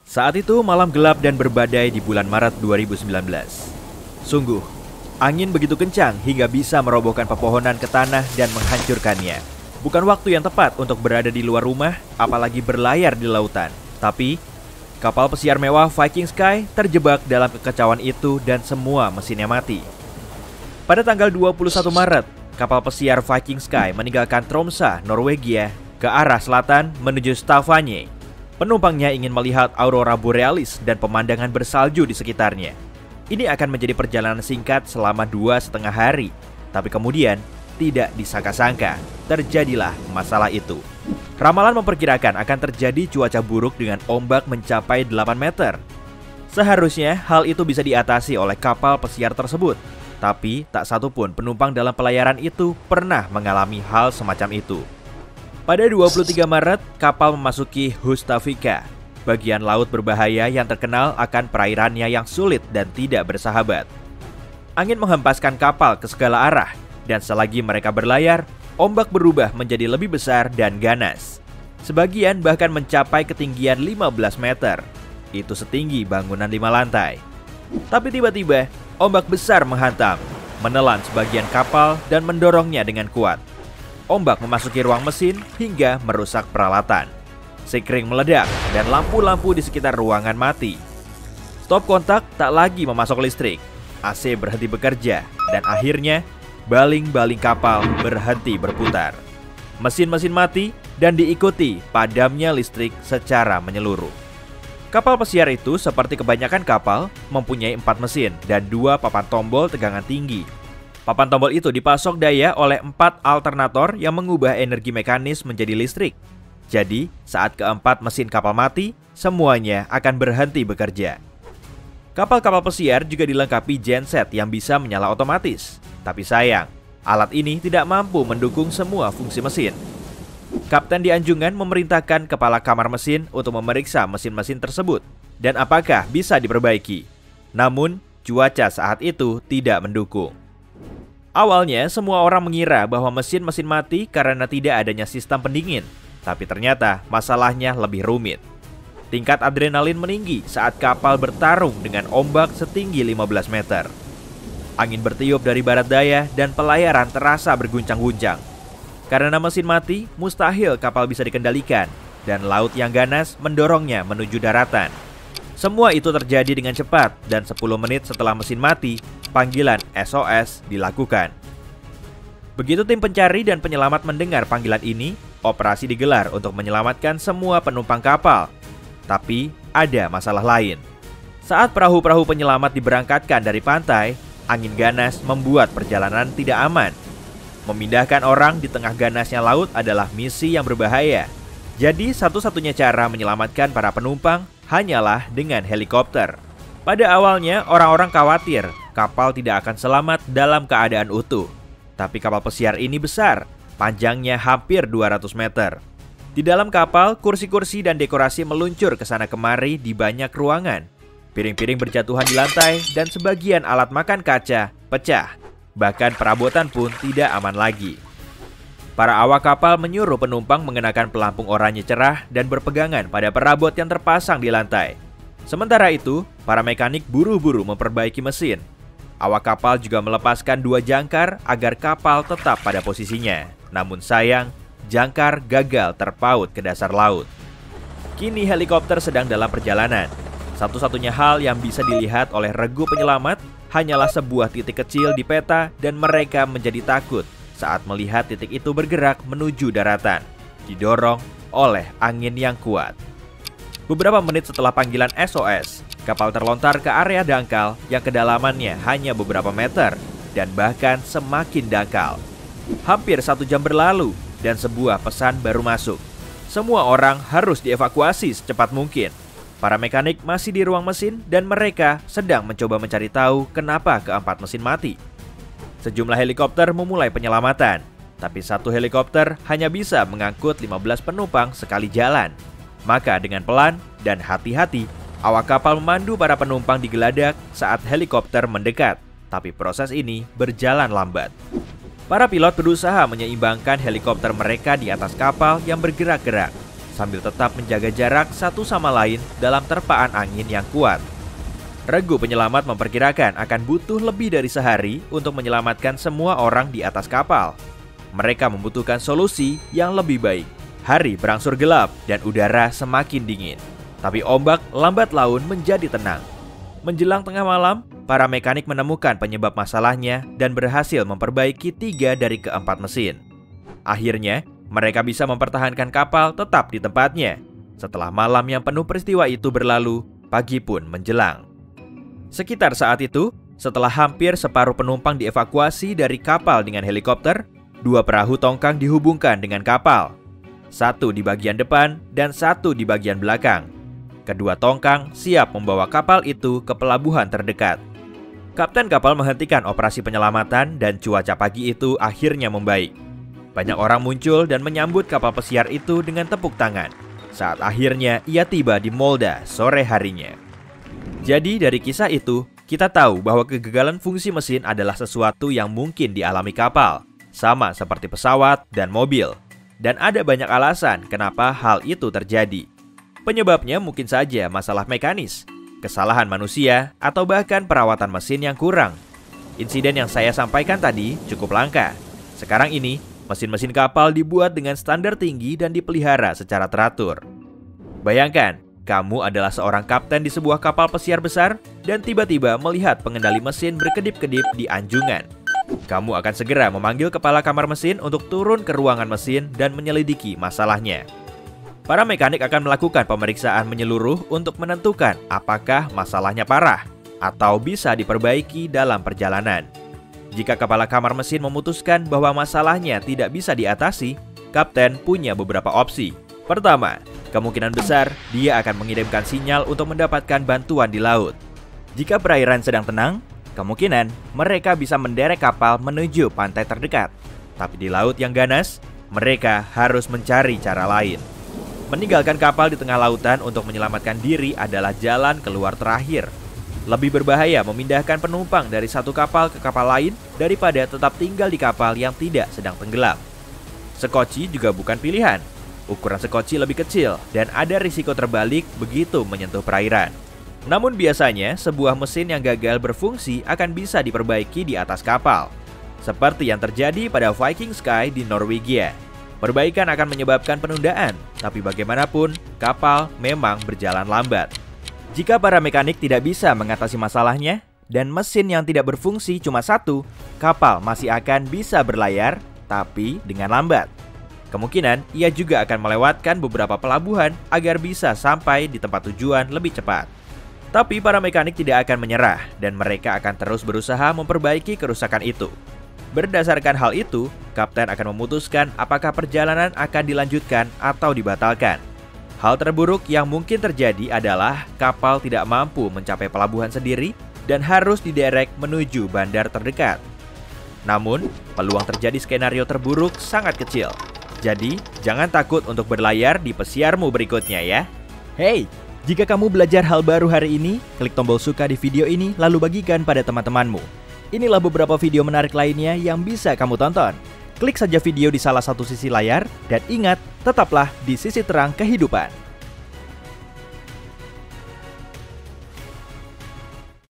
Saat itu malam gelap dan berbadai di bulan Maret 2019. Sungguh, angin begitu kencang hingga bisa merobohkan pepohonan ke tanah dan menghancurkannya. Bukan waktu yang tepat untuk berada di luar rumah, apalagi berlayar di lautan. Tapi, kapal pesiar mewah Viking Sky terjebak dalam kekacauan itu dan semua mesinnya mati. Pada tanggal 21 Maret, kapal pesiar Viking Sky meninggalkan Tromsø, Norwegia, ke arah selatan menuju Stavanger. Penumpangnya ingin melihat aurora borealis dan pemandangan bersalju di sekitarnya. Ini akan menjadi perjalanan singkat selama 2,5 hari. Tapi kemudian, tidak disangka-sangka, terjadilah masalah itu. Ramalan memperkirakan akan terjadi cuaca buruk dengan ombak mencapai 8 meter. Seharusnya hal itu bisa diatasi oleh kapal pesiar tersebut. Tapi tak satupun penumpang dalam pelayaran itu pernah mengalami hal semacam itu. Pada 23 Maret, kapal memasuki Hustadvika, bagian laut berbahaya yang terkenal akan perairannya yang sulit dan tidak bersahabat. Angin menghempaskan kapal ke segala arah, dan selagi mereka berlayar, ombak berubah menjadi lebih besar dan ganas. Sebagian bahkan mencapai ketinggian 15 meter. Itu setinggi bangunan 5 lantai. Tapi tiba-tiba, ombak besar menghantam, menelan sebagian kapal dan mendorongnya dengan kuat. Ombak memasuki ruang mesin hingga merusak peralatan. Sekring meledak dan lampu-lampu di sekitar ruangan mati. Stop kontak tak lagi memasok listrik. AC berhenti bekerja dan akhirnya baling-baling kapal berhenti berputar. Mesin-mesin mati dan diikuti padamnya listrik secara menyeluruh. Kapal pesiar itu seperti kebanyakan kapal mempunyai 4 mesin dan 2 papan tombol tegangan tinggi. Papan tombol itu dipasok daya oleh 4 alternator yang mengubah energi mekanis menjadi listrik. Jadi, saat keempat mesin kapal mati, semuanya akan berhenti bekerja. Kapal-kapal pesiar juga dilengkapi genset yang bisa menyala otomatis. Tapi sayang, alat ini tidak mampu mendukung semua fungsi mesin. Kapten di Anjungan memerintahkan kepala kamar mesin untuk memeriksa mesin-mesin tersebut dan apakah bisa diperbaiki. Namun, cuaca saat itu tidak mendukung. Awalnya, semua orang mengira bahwa mesin-mesin mati karena tidak adanya sistem pendingin. Tapi ternyata masalahnya lebih rumit. Tingkat adrenalin meninggi saat kapal bertarung dengan ombak setinggi 15 meter. Angin bertiup dari barat daya dan pelayaran terasa berguncang-guncang. Karena mesin mati, mustahil kapal bisa dikendalikan. Dan laut yang ganas mendorongnya menuju daratan. Semua itu terjadi dengan cepat dan 10 menit setelah mesin mati, panggilan SOS dilakukan. Begitu tim pencari dan penyelamat mendengar panggilan ini, operasi digelar untuk menyelamatkan semua penumpang kapal. Tapi ada masalah lain. Saat perahu-perahu penyelamat diberangkatkan dari pantai, angin ganas membuat perjalanan tidak aman. Memindahkan orang di tengah ganasnya laut adalah misi yang berbahaya. Jadi satu-satunya cara menyelamatkan para penumpang hanyalah dengan helikopter. Pada awalnya orang-orang khawatir kapal tidak akan selamat dalam keadaan utuh. Tapi kapal pesiar ini besar, panjangnya hampir 200 meter. Di dalam kapal, kursi-kursi dan dekorasi meluncur ke sana kemari di banyak ruangan. Piring-piring berjatuhan di lantai dan sebagian alat makan kaca pecah. Bahkan perabotan pun tidak aman lagi. Para awak kapal menyuruh penumpang mengenakan pelampung oranye cerah dan berpegangan pada perabot yang terpasang di lantai. Sementara itu, para mekanik buru-buru memperbaiki mesin. Awak kapal juga melepaskan 2 jangkar agar kapal tetap pada posisinya. Namun sayang, jangkar gagal terpaut ke dasar laut. Kini helikopter sedang dalam perjalanan. Satu-satunya hal yang bisa dilihat oleh regu penyelamat hanyalah sebuah titik kecil di peta dan mereka menjadi takut saat melihat titik itu bergerak menuju daratan, didorong oleh angin yang kuat. Beberapa menit setelah panggilan SOS, kapal terlontar ke area dangkal yang kedalamannya hanya beberapa meter dan bahkan semakin dangkal. Hampir 1 jam berlalu dan sebuah pesan baru masuk. Semua orang harus dievakuasi secepat mungkin. Para mekanik masih di ruang mesin dan mereka sedang mencoba mencari tahu kenapa keempat mesin mati. Sejumlah helikopter memulai penyelamatan, tapi satu helikopter hanya bisa mengangkut 15 penumpang sekali jalan. Maka dengan pelan dan hati-hati, awak kapal memandu para penumpang digeladak saat helikopter mendekat. Tapi proses ini berjalan lambat. Para pilot berusaha menyeimbangkan helikopter mereka di atas kapal yang bergerak-gerak, sambil tetap menjaga jarak satu sama lain dalam terpaan angin yang kuat. Regu penyelamat memperkirakan akan butuh lebih dari sehari untuk menyelamatkan semua orang di atas kapal. Mereka membutuhkan solusi yang lebih baik. Hari berangsur gelap dan udara semakin dingin. Tapi ombak lambat laun menjadi tenang. Menjelang tengah malam, para mekanik menemukan penyebab masalahnya dan berhasil memperbaiki 3 dari ke-4 mesin. Akhirnya, mereka bisa mempertahankan kapal tetap di tempatnya. Setelah malam yang penuh peristiwa itu berlalu, pagi pun menjelang. Sekitar saat itu, setelah hampir separuh penumpang dievakuasi dari kapal dengan helikopter, 2 perahu tongkang dihubungkan dengan kapal. 1 di bagian depan dan 1 di bagian belakang. Kedua tongkang siap membawa kapal itu ke pelabuhan terdekat. Kapten kapal menghentikan operasi penyelamatan dan cuaca pagi itu akhirnya membaik. Banyak orang muncul dan menyambut kapal pesiar itu dengan tepuk tangan saat akhirnya ia tiba di Molda sore harinya. Jadi dari kisah itu, kita tahu bahwa kegagalan fungsi mesin adalah sesuatu yang mungkin dialami kapal, sama seperti pesawat dan mobil. Dan ada banyak alasan kenapa hal itu terjadi. Penyebabnya mungkin saja masalah mekanis, kesalahan manusia, atau bahkan perawatan mesin yang kurang. Insiden yang saya sampaikan tadi cukup langka. Sekarang ini, mesin-mesin kapal dibuat dengan standar tinggi dan dipelihara secara teratur. Bayangkan, kamu adalah seorang kapten di sebuah kapal pesiar besar dan tiba-tiba melihat pengendali mesin berkedip-kedip di anjungan. Kamu akan segera memanggil kepala kamar mesin untuk turun ke ruangan mesin dan menyelidiki masalahnya. Para mekanik akan melakukan pemeriksaan menyeluruh untuk menentukan apakah masalahnya parah atau bisa diperbaiki dalam perjalanan. Jika kepala kamar mesin memutuskan bahwa masalahnya tidak bisa diatasi, kapten punya beberapa opsi. Pertama, kemungkinan besar dia akan mengirimkan sinyal untuk mendapatkan bantuan di laut. Jika perairan sedang tenang, kemungkinan mereka bisa menderek kapal menuju pantai terdekat. Tapi di laut yang ganas, mereka harus mencari cara lain. Meninggalkan kapal di tengah lautan untuk menyelamatkan diri adalah jalan keluar terakhir. Lebih berbahaya memindahkan penumpang dari satu kapal ke kapal lain daripada tetap tinggal di kapal yang tidak sedang tenggelam. Sekoci juga bukan pilihan. Ukuran sekoci lebih kecil dan ada risiko terbalik begitu menyentuh perairan. Namun biasanya sebuah mesin yang gagal berfungsi akan bisa diperbaiki di atas kapal. Seperti yang terjadi pada Viking Sky di Norwegia. Perbaikan akan menyebabkan penundaan, tapi bagaimanapun kapal memang berjalan lambat. Jika para mekanik tidak bisa mengatasi masalahnya dan mesin yang tidak berfungsi cuma satu, kapal masih akan bisa berlayar, tapi dengan lambat. Kemungkinan ia juga akan melewatkan beberapa pelabuhan agar bisa sampai di tempat tujuan lebih cepat. Tapi para mekanik tidak akan menyerah dan mereka akan terus berusaha memperbaiki kerusakan itu. Berdasarkan hal itu, kapten akan memutuskan apakah perjalanan akan dilanjutkan atau dibatalkan. Hal terburuk yang mungkin terjadi adalah kapal tidak mampu mencapai pelabuhan sendiri dan harus diderek menuju bandar terdekat. Namun, peluang terjadi skenario terburuk sangat kecil. Jadi, jangan takut untuk berlayar di pesiarmu berikutnya ya. Hey, jika kamu belajar hal baru hari ini, klik tombol suka di video ini lalu bagikan pada teman-temanmu. Inilah beberapa video menarik lainnya yang bisa kamu tonton. Klik saja video di salah satu sisi layar dan ingat, tetaplah di sisi terang kehidupan.